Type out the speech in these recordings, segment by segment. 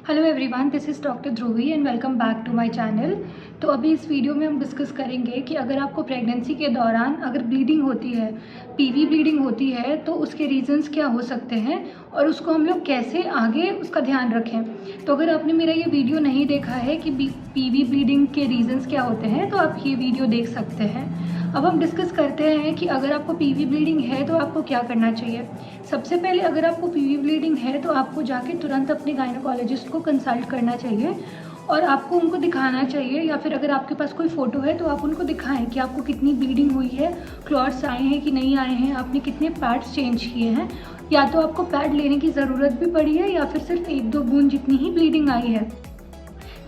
Hello everyone, this is doctor Dhruvi and welcome back to my channel. तो अभी इस video में हम डिस्कस करेंगे कि अगर आपको प्रेगनेंसी के दौरान अगर ब्लीडिंग होती है, पीवी ब्लीडिंग होती है, तो उसके रीजंस क्या हो सकते हैं और उसको हम लोग कैसे आगे उसका ध्यान रखें। तो अगर आपने मेरा ये वीडियो नहीं देखा है कि पीवी ब्लीडिंग के रीजंस क्या होते हैं तो आप ये वीडियो देख सकते हैं। अब हम डिस्कस करते हैं कि अगर आपको पीवी ब्लीडिंग है तो आपको क्या करना चाहिए। सबसे पहले अगर आपको पीवी ब्लीडिंग है तो आपको जाके तुरंत अपने गायनोकोलॉजिस्ट को कंसल्ट करना चाहिए और आपको उनको दिखाना चाहिए, या फिर अगर आपके पास कोई फ़ोटो है तो आप उनको दिखाएं कि आपको कितनी ब्लीडिंग हुई है, क्लॉट्स आए हैं कि नहीं आए हैं, आपने कितने पैड्स चेंज किए हैं, या तो आपको पैड लेने की ज़रूरत भी पड़ी है या फिर सिर्फ 1-2 बूंद जितनी ही ब्लीडिंग आई है।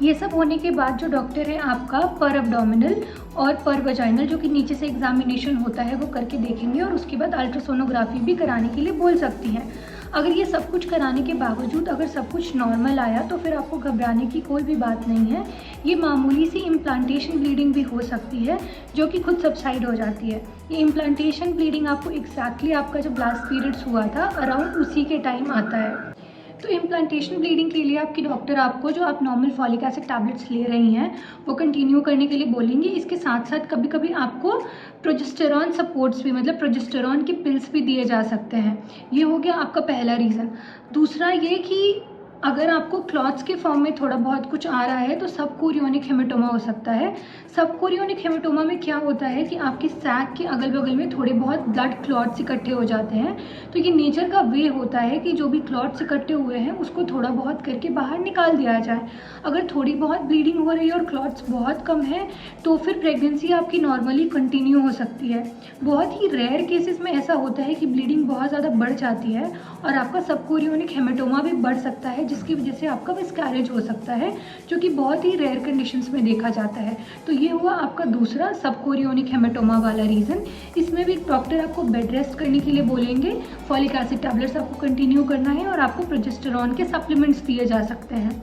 ये सब होने के बाद जो डॉक्टर है आपका पर एब्डोमिनल और पर वजाइनल, जो कि नीचे से एग्जामिनेशन होता है, वो करके देखेंगे और उसके बाद अल्ट्रासोनोग्राफी भी कराने के लिए बोल सकती हैं। अगर ये सब कुछ कराने के बावजूद अगर सब कुछ नॉर्मल आया तो फिर आपको घबराने की कोई भी बात नहीं है। ये मामूली सी इम्प्लांटेशन ब्लीडिंग भी हो सकती है जो कि खुद सबसाइड हो जाती है। ये इम्प्लांटेशन ब्लीडिंग आपको एग्जैक्टली आपका जब लास्ट पीरियड्स हुआ था अराउंड उसी के टाइम आता है। तो इम्प्लांटेशन ब्लीडिंग के लिए आपकी डॉक्टर आपको जो आप नॉर्मल फॉलिक एसिड टैबलेट्स ले रही हैं वो कंटिन्यू करने के लिए बोलेंगे। इसके साथ साथ कभी कभी आपको प्रोजेस्टेरॉन सपोर्ट्स भी, मतलब प्रोजेस्टेरॉन के पिल्स भी दिए जा सकते हैं। ये हो गया आपका पहला रीज़न। दूसरा ये कि अगर आपको क्लॉट्स के फॉर्म में थोड़ा बहुत कुछ आ रहा है तो सब कोरियोनिक हेमेटोमा हो सकता है। सब कोरियोनिक हेमेटोमा में क्या होता है कि आपकी सैक के अगल बगल में थोड़े बहुत ब्लड क्लॉट्स इकट्ठे हो जाते हैं। तो ये नेचर का वे होता है कि जो भी क्लॉट्स इकट्ठे हुए हैं उसको थोड़ा बहुत करके बाहर निकाल दिया जाए। अगर थोड़ी बहुत ब्लीडिंग हो रही है और क्लॉट्स बहुत कम है तो फिर प्रेगनेंसी आपकी नॉर्मली कंटिन्यू हो सकती है। बहुत ही रेयर केसेस में ऐसा होता है कि ब्लीडिंग बहुत ज़्यादा बढ़ जाती है और आपका सब कोरियोनिक हेमेटोमा भी बढ़ सकता है, जिसकी वजह से आपका मिसकैरेज हो सकता है, जो कि बहुत ही रेयर कंडीशंस में देखा जाता है। तो ये हुआ आपका दूसरा सब कोरियोनिक हेमेटोमा वाला रीज़न। इसमें भी डॉक्टर आपको बेड रेस्ट करने के लिए बोलेंगे, फॉलिक एसिड टैबलेट्स आपको कंटिन्यू करना है और आपको प्रोजेस्टेरॉन के सप्लीमेंट्स दिए जा सकते हैं।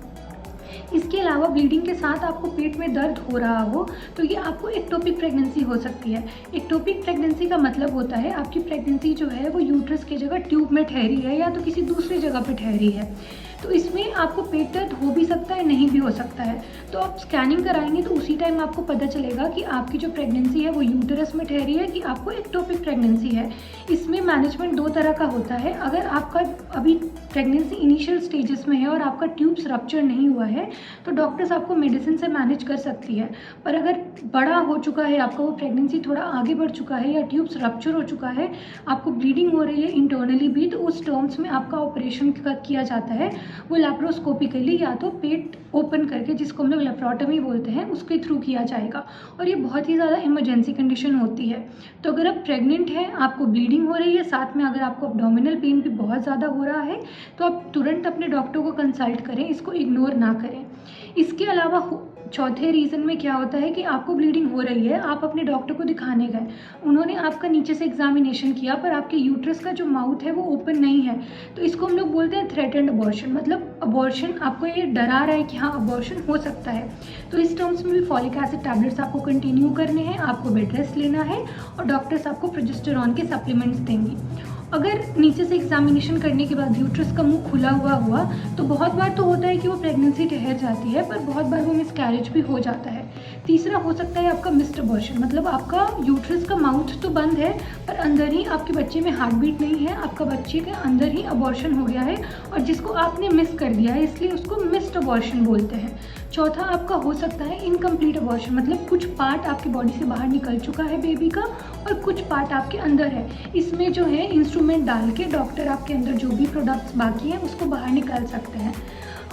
इसके अलावा ब्लीडिंग के साथ आपको पेट में दर्द हो रहा हो तो ये आपको एक्टोपिक प्रेगनेंसी हो सकती है। एक्टोपिक प्रेगनेंसी का मतलब होता है आपकी प्रेगनेंसी जो है वो यूट्रस की जगह ट्यूब में ठहरी है या तो किसी दूसरी जगह पे ठहरी है। तो इसमें आपको पेट दर्द हो भी सकता है, नहीं भी हो सकता है। तो आप स्कैनिंग कराएंगे तो उसी टाइम आपको पता चलेगा कि आपकी जो प्रेगनेंसी है वो यूटरस में ठहरी है कि आपको एक्टोपिक प्रेगनेंसी है। इसमें मैनेजमेंट दो तरह का होता है। अगर आपका अभी प्रेगनेंसी इनिशियल स्टेजेस में है और आपका ट्यूब्स रप्चर नहीं हुआ है तो डॉक्टर्स आपको मेडिसिन से मैनेज कर सकती है। पर अगर बड़ा हो चुका है, आपका वो प्रेगनेंसी थोड़ा आगे बढ़ चुका है या ट्यूब्स रप्चर हो चुका है, आपको ब्लीडिंग हो रही है इंटरनली भी, तो उस टर्म्स में आपका ऑपरेशन किया जाता है। वो लैप्रोस्कोपिकली या तो पेट ओपन करके, जिसको हम लोग लेप्रोटमी बोलते हैं, उसके थ्रू किया जाएगा और ये बहुत ही ज़्यादा इमरजेंसी कंडीशन होती है। तो अगर आप प्रेग्नेंट हैं, आपको ब्लीडिंग हो रही है, साथ में अगर आपको एब्डोमिनल पेन भी बहुत ज़्यादा हो रहा है तो आप तुरंत अपने डॉक्टर को कंसल्ट करें, इसको इग्नोर ना करें। इसके अलावा चौथे रीज़न में क्या होता है कि आपको ब्लीडिंग हो रही है, आप अपने डॉक्टर को दिखाने गए, उन्होंने आपका नीचे से एग्जामिनेशन किया पर आपके यूट्रस का जो माउथ है वो ओपन नहीं है, तो इसको हम लोग बोलते हैं थ्रेटेंड अबॉर्शन। मतलब अबॉर्शन, आपको ये डरा रहा है कि हाँ अबॉर्शन हो सकता है। तो इस टर्म्स में भी फॉलिक एसिड टैबलेट्स आपको कंटिन्यू करने हैं, आपको बेड रेस्ट लेना है और डॉक्टर्स आपको प्रोजेस्टेरॉन के सप्लीमेंट्स देंगी। अगर नीचे से एग्जामिनेशन करने के बाद यूट्रस का मुंह खुला हुआ तो बहुत बार तो होता है कि वो प्रेगनेंसी ठहर जाती है, पर बहुत बार वो मिसकैरेज भी हो जाता है। तीसरा हो सकता है आपका मिस्ड अबॉर्शन, मतलब आपका यूट्रस का माउथ तो बंद है पर अंदर ही आपके बच्चे में हार्ट बीट नहीं है, आपका बच्चे के अंदर ही अबॉर्शन हो गया है और जिसको आपने मिस कर दिया है, इसलिए उसको मिस्ड अबॉर्शन बोलते हैं। चौथा आपका हो सकता है इनकम्प्लीट अबॉर्शन, मतलब कुछ पार्ट आपकी बॉडी से बाहर निकल चुका है बेबी का और कुछ पार्ट आपके अंदर है। इसमें जो है इंस्ट्रूमेंट डाल के डॉक्टर आपके अंदर जो भी प्रोडक्ट्स बाकी हैं उसको बाहर निकाल सकते हैं।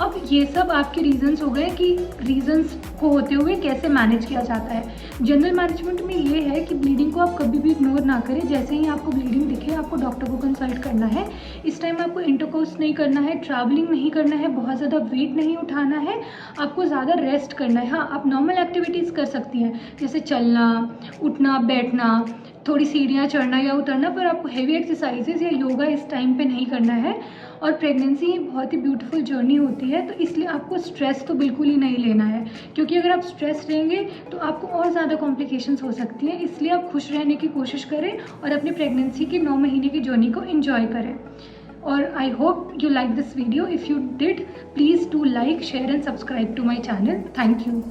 अब ये सब आपके रीजंस हो गए कि रीजंस को होते हुए कैसे मैनेज किया जाता है। जनरल मैनेजमेंट में ये है कि ब्लीडिंग को आप कभी भी इग्नोर ना करें। जैसे ही आपको ब्लीडिंग दिखे आपको डॉक्टर को कंसल्ट करना है। इस टाइम आपको इंटरकोर्स नहीं करना है, ट्रैवलिंग नहीं करना है, बहुत ज़्यादा वेट नहीं उठाना है, आपको ज़्यादा रेस्ट करना है। हाँ, आप नॉर्मल एक्टिविटीज़ कर सकती हैं जैसे चलना, उठना, बैठना, थोड़ी सीढ़ियाँ चढ़ना या उतरना, पर आपको हैवी एक्सरसाइजेज या योगा इस टाइम पे नहीं करना है। और प्रेगनेंसी ही बहुत ही ब्यूटीफुल जर्नी होती है, तो इसलिए आपको स्ट्रेस तो बिल्कुल ही नहीं लेना है, क्योंकि अगर आप स्ट्रेस लेंगे तो आपको और ज़्यादा कॉम्प्लिकेशंस हो सकती हैं। इसलिए आप खुश रहने की कोशिश करें और अपनी प्रेगनेंसी के 9 महीने की जर्नी को एंजॉय करें। और I hope you like this video. If you did, please do like, share and subscribe to my channel. Thank you.